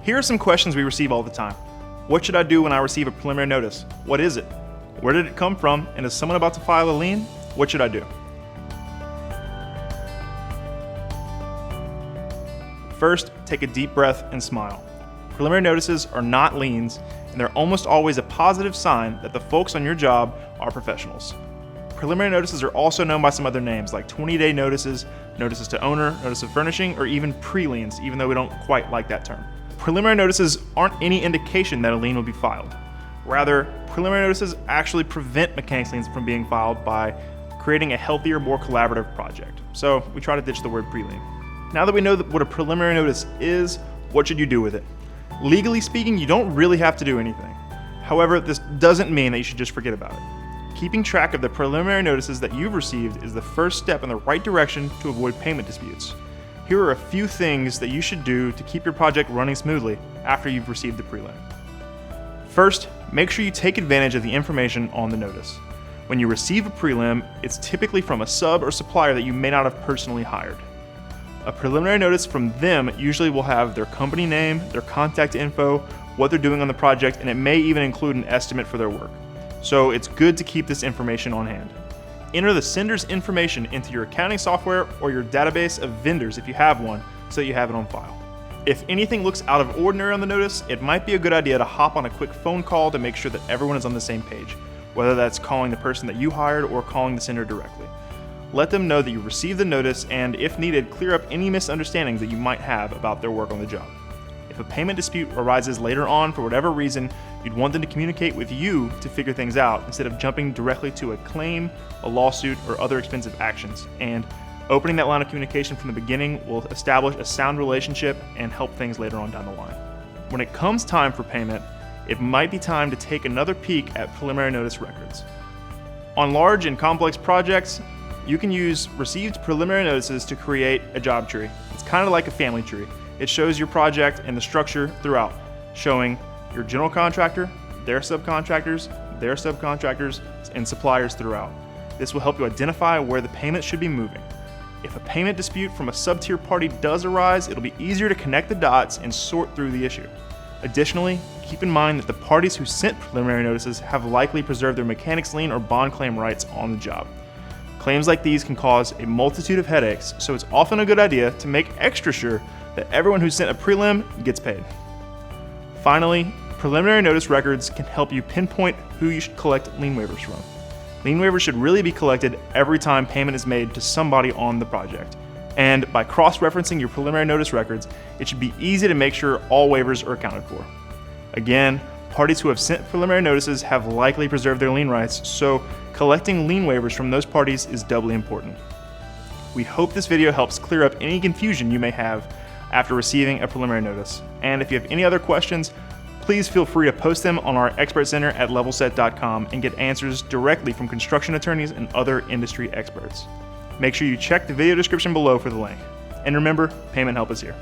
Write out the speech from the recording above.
Here are some questions we receive all the time. What should I do when I receive a preliminary notice? What is it? Where did it come from? And is someone about to file a lien? What should I do? First, take a deep breath and smile. Preliminary notices are not liens, and they're almost always a positive sign that the folks on your job are professionals. Preliminary notices are also known by some other names like 20-day notices, notices to owner, notice of furnishing, or even pre-liens, even though we don't quite like that term. Preliminary notices aren't any indication that a lien will be filed. Rather, preliminary notices actually prevent mechanics liens from being filed by creating a healthier, more collaborative project. So we try to ditch the word pre-lien. Now that we know what a preliminary notice is, what should you do with it? Legally speaking, you don't really have to do anything. However, this doesn't mean that you should just forget about it. Keeping track of the preliminary notices that you've received is the first step in the right direction to avoid payment disputes. Here are a few things that you should do to keep your project running smoothly after you've received the prelim. First, make sure you take advantage of the information on the notice. When you receive a prelim, it's typically from a sub or supplier that you may not have personally hired. A preliminary notice from them usually will have their company name, their contact info, what they're doing on the project, and it may even include an estimate for their work. So it's good to keep this information on hand. Enter the sender's information into your accounting software or your database of vendors if you have one, so that you have it on file. If anything looks out of ordinary on the notice, it might be a good idea to hop on a quick phone call to make sure that everyone is on the same page, whether that's calling the person that you hired or calling the sender directly. Let them know that you received the notice and, if needed, clear up any misunderstandings that you might have about their work on the job. If a payment dispute arises later on for whatever reason, you'd want them to communicate with you to figure things out instead of jumping directly to a claim, a lawsuit, or other expensive actions. And opening that line of communication from the beginning will establish a sound relationship and help things later on down the line. When it comes time for payment, it might be time to take another peek at preliminary notice records. On large and complex projects, you can use received preliminary notices to create a job tree. It's kind of like a family tree. It shows your project and the structure throughout, showing your general contractor, their subcontractors, and suppliers throughout. This will help you identify where the payment should be moving. If a payment dispute from a sub-tier party does arise, it'll be easier to connect the dots and sort through the issue. Additionally, keep in mind that the parties who sent preliminary notices have likely preserved their mechanics lien or bond claim rights on the job. Claims like these can cause a multitude of headaches, so it's often a good idea to make extra sure that everyone who sent a prelim gets paid. Finally, preliminary notice records can help you pinpoint who you should collect lien waivers from. Lien waivers should really be collected every time payment is made to somebody on the project. And by cross-referencing your preliminary notice records, it should be easy to make sure all waivers are accounted for. Again, parties who have sent preliminary notices have likely preserved their lien rights, so collecting lien waivers from those parties is doubly important. We hope this video helps clear up any confusion you may have after receiving a preliminary notice. And if you have any other questions, please feel free to post them on our expert center at levelset.com and get answers directly from construction attorneys and other industry experts. Make sure you check the video description below for the link. And remember, payment help is here.